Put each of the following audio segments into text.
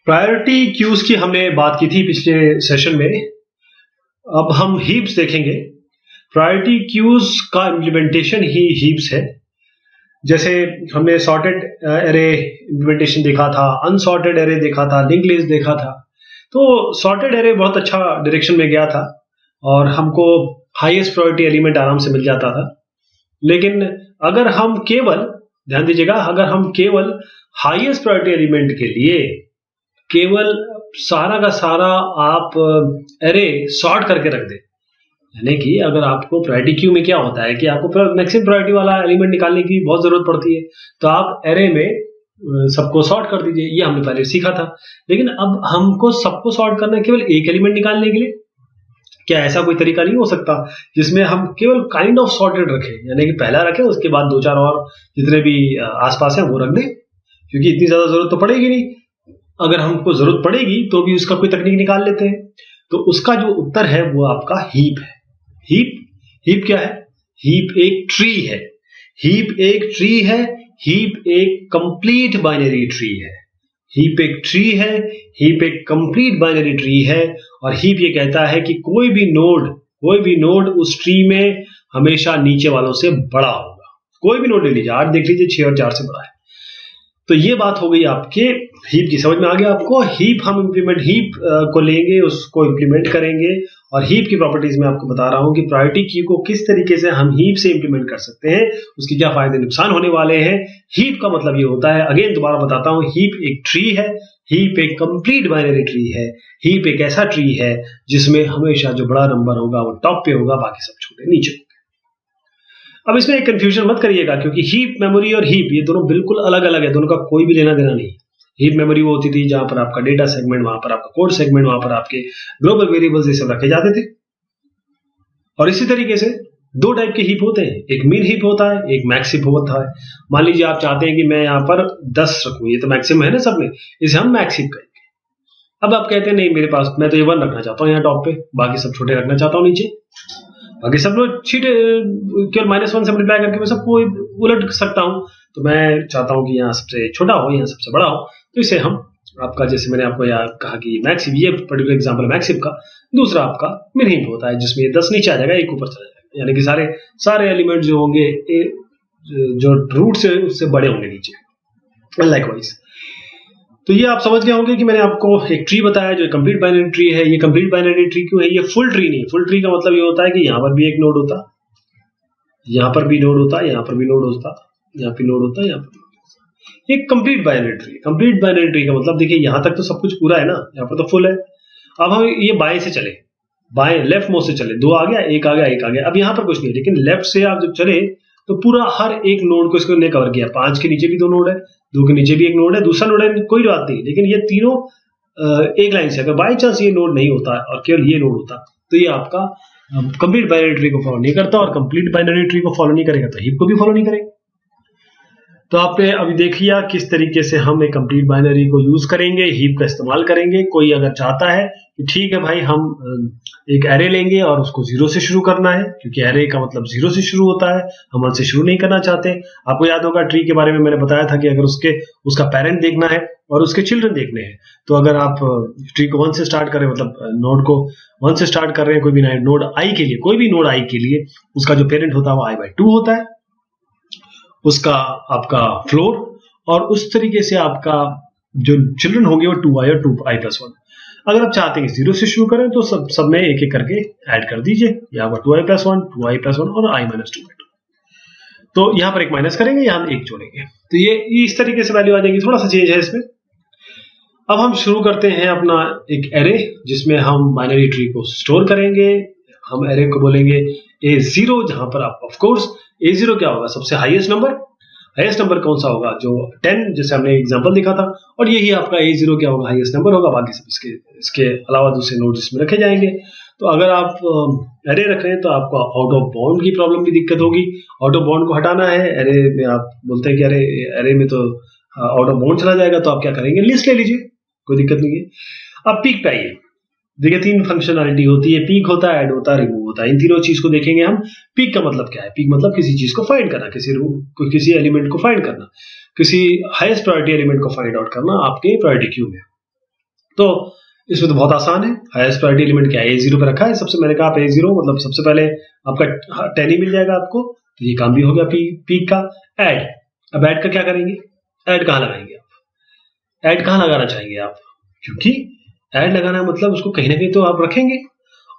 Priority cues की हमने बात की थी पिछले सेशन में। अब हम हीप्स देखेंगे। प्रायोरिटी क्यूज का इम्प्लीमेंटेशन ही हीप्स है। जैसे हमने सॉर्टेड एरे इम्प्लीमेंटेशन देखा था, अनसॉर्टेड एरे देखा था, लिंक लिस्ट देखा था। तो सॉर्टेड एरे बहुत अच्छा डायरेक्शन में गया था और हमको हाईएस्ट प्रायोरिटी एलिमेंट आराम से मिल जाता था। लेकिन अगर हम केवल, ध्यान दीजिएगा, अगर हम केवल हाईएस्ट प्रायोरिटी एलिमेंट के लिए केवल सारा का सारा आप एरे सॉर्ट करके रख दें, यानी कि अगर आपको प्रायोरिटी क्यू में क्या होता है कि आपको मैक्सिमम प्रायोरिटी वाला एलिमेंट निकालने की बहुत जरूरत पड़ती है, तो आप एरे में सबको सॉर्ट कर दीजिए। ये हमने पहले सीखा था। लेकिन अब हमको सबको सॉर्ट करना है केवल एक एलिमेंट निकालने के लिए। क्या ऐसा कोई तरीका नहीं हो सकता जिसमें हम केवल काइंड ऑफ सॉर्टेड रखें, यानी कि पहला रखें, उसके बाद दो चार और जितने भी आसपास है वो रख दें, क्योंकि इतनी ज्यादा जरूरत तो पड़ेगी नहीं। अगर हमको जरूरत पड़ेगी तो भी उसका कोई तकनीक निकाल लेते हैं। तो उसका जो उत्तर है वो आपका हीप है। हीप क्या है? हीप एक ट्री है। हीप एक ट्री है। हीप एक कंप्लीट बाइनरी ट्री है। हीप एक ट्री है। हीप एक कंप्लीट बाइनरी ट्री है। और हीप ये कहता है कि कोई भी नोड उस ट्री में हमेशा नीचे वालों से बड़ा होगा। कोई भी नोड ले लीजिए, 8 देख लीजिए, 6 और 4 से बड़ा है। तो ये बात हो गई आपके हीप की। समझ में आ गया आपको? हीप को लेंगे, उसको इंप्लीमेंट करेंगे। और हीप की प्रॉपर्टीज में आपको बता रहा हूं कि प्रायोरिटी क्यू को किस तरीके से हम हीप से इंप्लीमेंट कर सकते हैं, उसके क्या फायदे नुकसान होने वाले हैं। हीप का मतलब ये होता है, अगेन दोबारा बताता हूं, हीप एक ट्री है। हीप एक कंप्लीट बाइनरी ट्री है। हीप एक ऐसा ट्री है जिसमें हमेशा जो बड़ा नंबर होगा वो टॉप पे होगा, बाकी सब छोटे नीचे। अब इसमें एक कंफ्यूजन मत करिएगा, क्योंकि हीप मेमोरी और हीप ये दोनों बिल्कुल अलग अलग है, दोनों का कोई भी लेना देना नहीं। हीप मेमोरी वो होती थी जहां पर आपका डेटा सेगमेंट, वहां पर आपका कोड सेगमेंट, वहां पर आपके ग्लोबल वेरिएबल्स ये सब रखे जाते थे। और इसी तरीके से दो टाइप के हीप होते हैं, एक मीन हीप होता है, एक मैक्स हीप होता है। मान लीजिए आप चाहते हैं कि मैं यहाँ पर 10 रखूं, ये तो मैक्सिमम है ना सब में, इसे हम मैक्स हीप कहेंगे। अब आप कहते हैं नहीं, मेरे पास, मैं तो ये 1 रखना चाहता हूँ यहाँ टॉप पे, बाकी सब छोटे रखना चाहता हूँ नीचे। बाकी सब लोग छीटे केवल -1 से मल्टीप्लाई करके मैं सबको उलट सकता हूं। तो मैं चाहता हूं कि यहाँ सबसे छोटा हो, यहाँ सबसे बड़ा हो। तो इसे हम आपका, जैसे मैंने आपको यार कहा कि मैक्स, ये पर्टिकुलर एग्जांपल मैक्स हिप का। दूसरा आपका मिन हिप होता है, जिसमें 10 नीचे आ जाएगा, 1 ऊपर चला जाएगा, यानी कि सारे एलिमेंट जो होंगे जो रूट से उससे बड़े होंगे नीचे। लाइकवाइज तो ये आप समझ गए होंगे कि मैंने आपको एक ट्री बताया जो कंप्लीट बाइनरी ट्री है। ये कंप्लीट बाइनरी ट्री क्यों है? ये फुल ट्री नहीं। फुल ट्री का मतलब ये होता है कि यहाँ पर भी एक नोड होता, यहाँ पर भी नोड होता, यहाँ पर भी नोड होता, यहाँ पे नोड होता, यहाँ पर। ये complete binary tree. Complete binary tree का मतलब देखिए, यहाँ तक तो सब कुछ पूरा है ना, यहाँ पर तो फुल है। अब हम ये बाएं से चले, बाएं लेफ्ट मोस्ट से चले, 2 आ गया, 1 आ गया, 1 आ गया। अब यहाँ पर कुछ नहीं, लेकिन लेफ्ट से आप जब चले तो पूरा हर एक नोड को इसको ने कवर किया। 5 के नीचे भी 2 नोड है, 2 के नीचे भी 1 नोड है, दूसरा नोड है, कोई बात नहीं। लेकिन ये तीनों एक लाइन से, अगर बाई चांस ये नोड नहीं होता और केवल ये नोड होता, तो ये आपका कंप्लीट बाइनरी ट्री को फॉलो नहीं करता, और कंप्लीट बाइनरी ट्री को फॉलो नहीं करेगा तो हीप को भी फॉलो नहीं करेगा। तो आपने अभी देख लिया किस तरीके से हम एक कंप्लीट बाइनरी को यूज करेंगे, हीप का इस्तेमाल करेंगे। कोई अगर चाहता है कि ठीक है भाई, हम एक एरे लेंगे और उसको 0 से शुरू करना है, क्योंकि एरे का मतलब 0 से शुरू होता है, हम 1 से शुरू नहीं करना चाहते। आपको याद होगा ट्री के बारे में मैंने बताया था कि अगर उसका पेरेंट देखना है और उसके चिल्ड्रन देखने हैं, तो अगर आप ट्री को 1 से स्टार्ट करें, मतलब नोड को 1 से स्टार्ट कर रहे हैं, कोई भी नोड आई के लिए, कोई भी नोड आई के लिए उसका जो पेरेंट होता है वो i/2 होता है, उसका आपका फ्लोर, और उस तरीके से आपका जो चिल्ड्रन होंगे वो 2i और 2i+1। अगर आप चाहते हैं 0 से शुरू करें तो सब में एक एक करके ऐड कर दीजिए, यहाँ पर 2i+1, 2i+1 और i-2। तो यहाँ पर एक माइनस करेंगे, यहाँ एक जोड़ेंगे, तो ये इस तरीके से वैल्यू आ जाएगी। थोड़ा सा चेंज है इसमें। अब हम शुरू करते हैं अपना एक एरे, जिसमें हम बाइनरी ट्री को स्टोर करेंगे। हम एरे को बोलेंगे A0, जहां पर आप ऑफकोर्स A0 क्या होगा? सबसे हाईएस्ट नंबर कौन सा होगा? जो 10, जैसे हमने एग्जांपल दिखा था। और यही आपका A0 क्या होगा? हाईएस्ट नंबर होगा। बाकी सब इसके अलावा दूसरे नोड इसमें रखे जाएंगे। तो अगर आप एरे रख रहे हैं तो आपको आउट ऑफ बाउंड की प्रॉब्लम भी दिक्कत होगी। आउट ऑफ बाउंड को हटाना है। एरे में आप बोलते हैं कि एरे में तो आउट ऑफ बाउंड चला जाएगा, तो आप क्या करेंगे? लिस्ट ले लीजिए, कोई दिक्कत नहीं है। अब पीक पे आइए। देखिए 3 फंक्शनैलिटी होती है, पीक होता है, ऐड होता है, रिमूव होता है। इन तीनों चीज को देखेंगे हम। पीक का मतलब क्या है? पीक मतलब किसी चीज को फाइंड करना, किसी एलिमेंट को फाइंड करना, किसी हाईएस्ट प्रायोरिटी एलिमेंट को फाइंड आउट करना आपके प्रायोरिटी क्यू में। तो इसमें तो बहुत आसान है। हाईएस्ट प्रायोरिटी एलिमेंट क्या है, A0 पे रखा है सबसे, मैंने कहा आप A0 मतलब सबसे पहले आपका 10 ही मिल जाएगा आपको, तो ये काम भी हो गया पीक का। ऐड, अब ऐड का क्या करेंगे, ऐड कहाँ लगाएंगे आप, ऐड कहाँ लगाना चाहेंगे आप, क्योंकि ऐड लगाना मतलब उसको कहीं ना कहीं तो आप रखेंगे,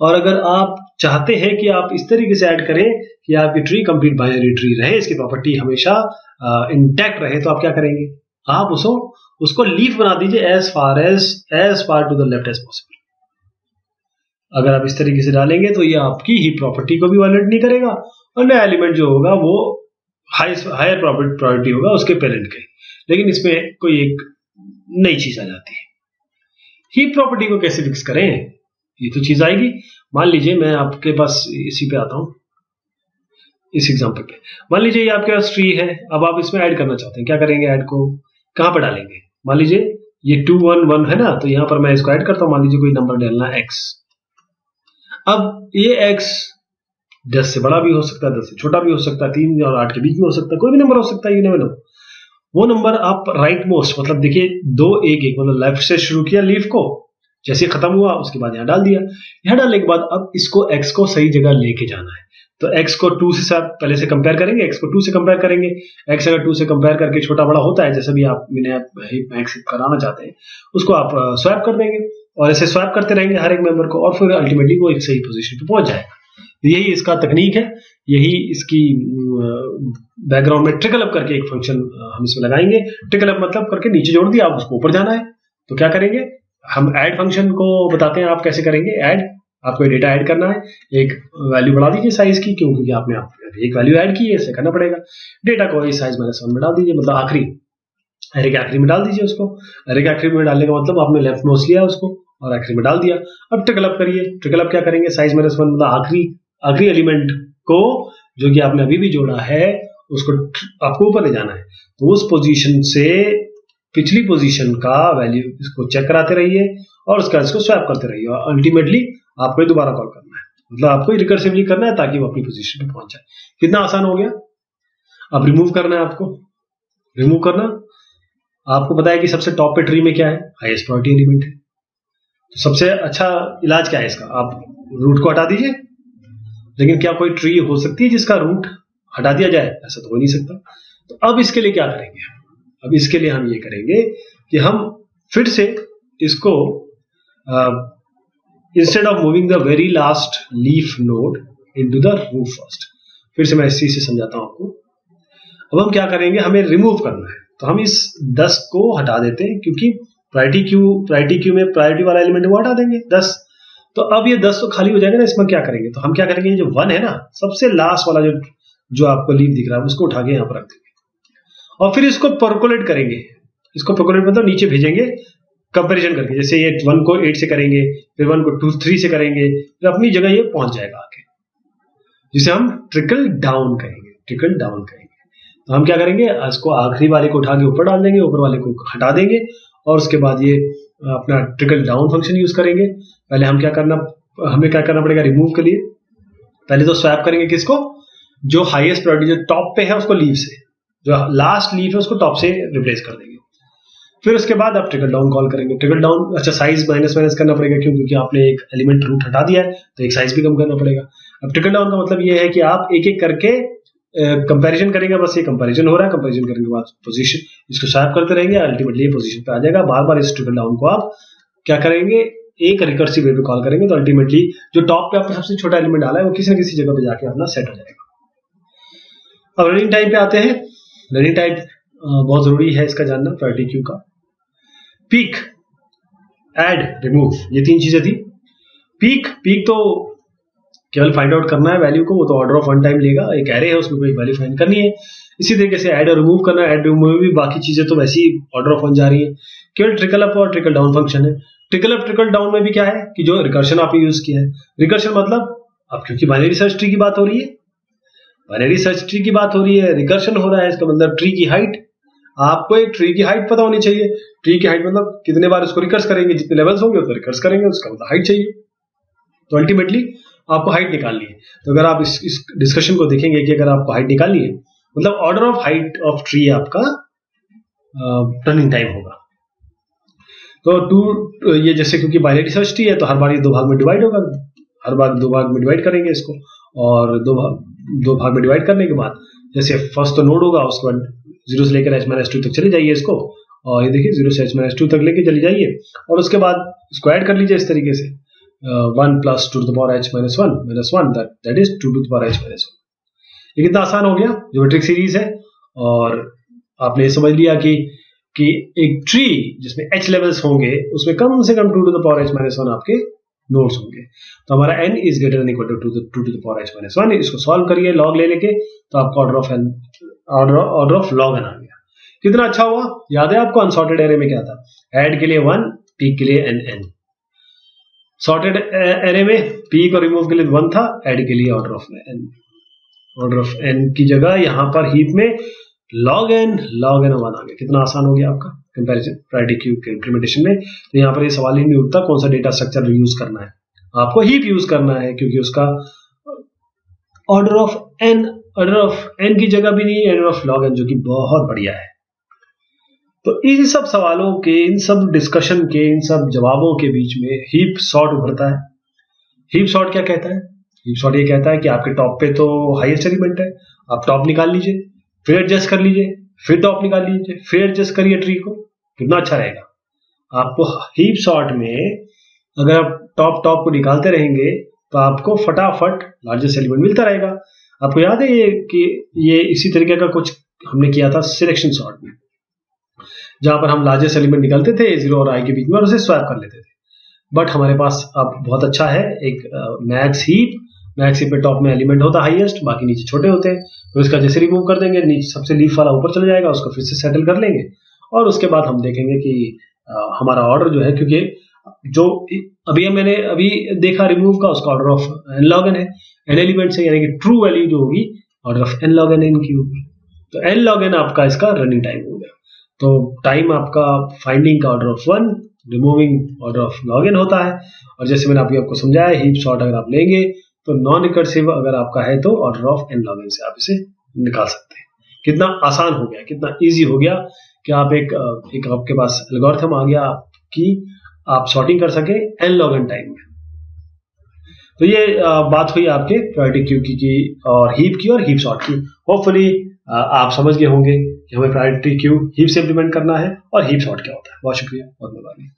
और अगर आप चाहते हैं कि आप इस तरीके से ऐड करें कि आपकी ट्री कंप्लीट बाइनरी ट्री रहे, इसकी प्रॉपर्टी हमेशा इंटैक्ट रहे, तो आप क्या करेंगे, आप उसको लीफ बना दीजिए as far to the left as possible. अगर आप इस तरीके से डालेंगे तो ये आपकी ही प्रॉपर्टी को भी वायलेट नहीं करेगा, और नया एलिमेंट जो होगा वो हायर प्रायोरिटी होगा उसके पेरेंट के। लेकिन इसमें कोई एक नई चीज आ जाती है, हीप प्रॉपर्टी को कैसे फिक्स करें, ये तो चीज आएगी। मान लीजिए मैं आपके पास इसी पे आता हूं, इस एग्जांपल पे मान लीजिए ये आपके पास ट्री है, अब आप इसमें ऐड करना चाहते हैं, क्या करेंगे, ऐड को कहां पर डालेंगे, मान लीजिए ये 2 1 1 है ना, तो यहां पर मैं इसको ऐड करता हूं, मान लीजिए कोई नंबर डालना है x। अब ये x 10 से बड़ा भी हो सकता है, 10 से छोटा भी हो सकता है, 3 और 8 के बीच में हो सकता है, कोई भी नंबर हो सकता है, यू नेवर नो। वो नंबर आप राइट मोस्ट मतलब देखिए 2 1 1 मतलब लेफ्ट से शुरू किया लीफ को, जैसे खत्म हुआ उसके बाद यहां डाल दिया, यहां डालने के बाद अब इसको x को सही जगह लेके जाना है, तो x को 2 से पहले से कंपेयर करेंगे, x को 2 से कंपेयर करेंगे, x अगर 2 से कंपेयर करके छोटा बड़ा होता है, जैसे भी आप मैक्स कराना चाहते हैं उसको आप स्वैप कर देंगे, और ऐसे स्वैप करते रहेंगे हर एक मेंबर को, और फिर अल्टीमेटली वो एक सही पोजीशन पे पहुंच जाएगा। यही इसका तकनीक है, यही इसकी बैकग्राउंड में ट्रिकल अप करके एक फंक्शन हम इसमें लगाएंगे। ट्रिकल अप मतलब करके नीचे जोड़ दिया, आप उसको ऊपर जाना है तो क्या करेंगे, हम ऐड फंक्शन को बताते हैं आप कैसे करेंगे ऐड। आपको डेटा ऐड करना है, एक वैल्यू बढ़ा दीजिए साइज की, क्योंकि आपने एक वैल्यू ऐड की है, इसे करना पड़ेगा। डेटा को इस साइज -1 में डाल दीजिए, मतलब आखिरी अरे के आखिरी में डाल दीजिए उसको। अरे के आखिरी में डालने का मतलब आपने लेफ्ट मोस्ट लिया उसको और आखिरी में डाल दिया। अब ट्रिकल अप करिए, ट्रिकल अप क्या करेंगे, साइज -1 मतलब आखिरी एलिमेंट को जो कि आपने अभी भी जोड़ा है उसको आपको ऊपर ले जाना है, तो उस पोजीशन से पिछली पोजीशन का वैल्यू इसको चेक कराते रहिए और उसका इसको स्वैप करते रहिए, और अल्टीमेटली आपको दोबारा कॉल करना है, मतलब आपको रिकर्सिवली करना है ताकि वो अपनी पोजीशन पे पहुंच जाए। कितना आसान हो गया। अब रिमूव करना है आपको, रिमूव करना आपको पता है कि सबसे टॉप पे ट्री में क्या है, हाईएस्ट प्रायोरिटी एलिमेंट है। तो सबसे अच्छा इलाज क्या है इसका, आप रूट को हटा दीजिए। लेकिन क्या कोई ट्री हो सकती है जिसका रूट हटा दिया जाए, ऐसा तो हो नहीं सकता। तो अब इसके लिए क्या करेंगे, अब इसके लिए हम ये करेंगे कि हम फिर से इसको instead of moving the very last leaf node into the root first, फिर से मैं इसी से समझाता हूं आपको। अब हम क्या करेंगे, हमें रिमूव करना है, तो हम इस 10 को हटा देते हैं, क्योंकि प्रायोरिटी क्यू में प्रायोरिटी वाला एलिमेंट वो हटा देंगे 10। तो अब ये 10 तो खाली हो जाएगा ना, इसमें क्या करेंगे, तो हम क्या करेंगे, जो 1 है ना सबसे लास्ट वाला जो आपको लीफ दिख रहा है उसको उठा के यहाँ पर रख देंगे, और फिर इसको परकोलेट करेंगे। इसको परकोलेट मतलब नीचे भेजेंगे कंपैरिजन करके, जैसे ये 1 को 8 से करेंगे, फिर 1 को 2 3 से करेंगे, फिर अपनी जगह ये पहुंच जाएगा आगे, जिसे हम ट्रिकल डाउन कहेंगे, ट्रिकल डाउन कहेंगे। तो हम क्या करेंगे, इसको आखिरी वाले को उठा के ऊपर डाल देंगे, ऊपर वाले को हटा देंगे, और उसके बाद ये अपना ट्रिकल डाउन फंक्शन यूज करेंगे। पहले हमें क्या करना पड़ेगा रिमूव के लिए, पहले तो स्वैप करेंगे किसको, जो हाईएस्ट प्रायोरिटी जो टॉप पे है उसको लीफ से, जो लास्ट लीफ है उसको टॉप से रिप्लेस कर देंगे। फिर उसके बाद आप ट्रिकल डाउन कॉल करेंगे। ट्रिकल डाउन अच्छा साइज माइनस करना पड़ेगा, क्योंकि आपने एक एलिमेंट रूट हटा दिया है तो एक साइज भी कम करना पड़ेगा। अब ट्रिकल डाउन का मतलब ये है कि आप एक एक करके कंपैरिजन करेंगे, बस ये कंपैरिजन हो रहा है, कंपैरिजन करने के बाद पोजीशन इसको स्वैप करते रहेंगे, अल्टीमेटली पोजीशन पे आ जाएगा। बार बार इस ट्रिकल डाउन को आप क्या करेंगे, एक रिकर्सिव वे पे कॉल करेंगे, तो अल्टीमेटली जो टॉप पे आपने सबसे छोटा एलिमेंट डाला है वो किसी न किसी जगह पे जाके अपना सेट हो जाएगा। अब रनिंग टाइम पे आते हैं। रनिंग टाइम बहुत जरूरी है इसका जानना, प्रायोरिटी क्यू का। पीक, ऐड, रिमूव, ये 3 चीजें थी। पीक तो केवल फाइंड आउट करना है वैल्यू को, वो तो ऑर्डर ऑफ 1 टाइम लेगा, एक एरे है उसमें कोई वैल्यू फाइंड करनी है। इसी तरीके से ऐड और रिमूव करना है, ऐड रिमूव में भी बाकी चीजें तो वैसे ही ऑर्डर ऑफ 1 जा रही है, केवल ट्रिकल अप और ट्रिकल डाउन फंक्शन है। ट्रिकल अप ट्रिकल डाउन में भी क्या है कि जो रिकर्शन आपने यूज किया है, रिकर्शन मतलब अब क्योंकि बाइनरी सर्च ट्री की बात हो रही है, बाइनरी सर्च ट्री की बात हो रही है, रिकर्शन हो रहा है, इसका मतलब ट्री की हाइट, आपको एक ट्री की हाइट पता होनी चाहिए। ट्री की हाइट मतलब कितने बार उसको रिकर्स करेंगे, जितने लेवल्स होंगे उतना रिकर्स करेंगे, उसका मतलब हाइट चाहिए। तो अल्टीमेटली आपको हाइट निकालनी है। तो अगर आप इस डिस्कशन को देखेंगे कि अगर आपको हाइट निकालनी है मतलब order of height of tree आपका रनिंग टाइम होगा। तो टू ये जैसे क्योंकि बाइनरी सर्च ट्री है तो हर बार ये दो भाग में डिवाइड होगा, हर बार दो भाग में डिवाइड करेंगे इसको, और दो भाग में डिवाइड करने के बाद जैसे फर्स्ट तो नोड होगा, उसके बाद 0 से लेकर h-2 तक चले जाइए इसको, और ये देखिए 0 से h-2 तक लेके चली जाइए, और उसके बाद इसको ऐड कर लीजिए इस तरीके से 1 + 2 to the power h-1 that is 2 to the power h-1। ये कितना आसान हो गया, ज्योमेट्रिक सीरीज है, और आपने समझ लिया कि एक ट्री जिसमें h लेवल्स होंगे उसमें कम से कम 2 to the power h-1 आपके नोड्स होंगे। तो हमारा n is greater than equal to 2 to the power h-1। इसको सॉल्व करिए लॉग ले लेके, तो आपका ऑर्डर ऑफ लॉग n आ गया। कितना अच्छा हुआ, याद है आपको अनसॉर्टेड एरे में क्या था, ऐड के लिए 1, पीक के लिए n। सॉर्टेड एरे में पीक और रिमूव के लिए 1 था, ऐड के लिए ऑर्डर ऑफ n की जगह यहाँ पर हीप में log n 1 आ गया। कितना आसान हो गया आपका कंपैरिजन प्रायोरिटी क्यू के इंप्लीमेंटेशन में। तो यहाँ पर ये सवाल ही नहीं उठता कौन सा डेटा स्ट्रक्चर यूज करना है, आपको हीप यूज करना है, क्योंकि उसका ऑर्डर ऑफ n की जगह भी नहीं, ऑर्डर ऑफ log n, जो कि बहुत बढ़िया है। तो इन सब सवालों के, इन सब डिस्कशन के, इन सब जवाबों के बीच में हीप सॉर्ट उभरता है। हीप सॉर्ट क्या कहता है, हीप सॉर्ट ये कहता है कि आपके टॉप पे तो हाईएस्ट एलिमेंट है, आप टॉप निकाल लीजिए, फिर एडजस्ट कर लीजिए, फिर टॉप निकाल लीजिए, फिर एडजस्ट करिए ट्री को, कितना अच्छा रहेगा। आपको हीप सॉर्ट में अगर आप टॉप को निकालते रहेंगे तो आपको फटाफट लार्जेस्ट एलिमेंट मिलता रहेगा। आपको याद है ये इसी तरीके का कुछ हमने किया था सिलेक्शन सॉर्ट में, जहां पर हम लार्जेस्ट एलिमेंट निकालते थे 0 और i के बीच में और उसे स्वैप कर लेते थे। बट हमारे पास अब बहुत अच्छा है एक मैक्स हीप पे टॉप में एलिमेंट होता है हाईएस्ट, बाकी नीचे छोटे होते हैं। तो इसका जैसे रिमूव कर देंगे, नीचे सबसे लीफ वाला ऊपर चला जाएगा, उसको फिर से सेटल कर लेंगे, और उसके बाद हम देखेंगे कि हमारा ऑर्डर जो है, क्योंकि जो मैंने अभी देखा रिमूव का, उसका order of n log n है, n एलिमेंट से, यानी कि ट्रू वैल्यू जो होगी order of n log n की होगी। तो n log n आपका इसका रनिंग टाइम हो गया। तो टाइम आपका फाइंडिंग का order of 1, removing order of log n होता है। और जैसे मैंने आपको समझाया, हीप सॉर्ट अगर आप लेंगे तो नॉन रिकर्सिव अगर आपका है तो order of n log n से आप इसे निकाल सकते हैं। कितना आसान हो गया, कितना इजी हो गया कि आप एक आपके पास एल्गोरिथम आ गया कि आप सॉर्टिंग कर सके n log n टाइम में। तो ये बात हुई आपके प्रायोरिटी क्यू की और हीप सॉर्ट की। होपफुली आप समझ गए होंगे कि हमें प्रायोरिटी क्यू हीप से इंप्लीमेंट करना है और हीप सॉर्ट क्या होता है। बहुत शुक्रिया, बहुत धन्यवाद।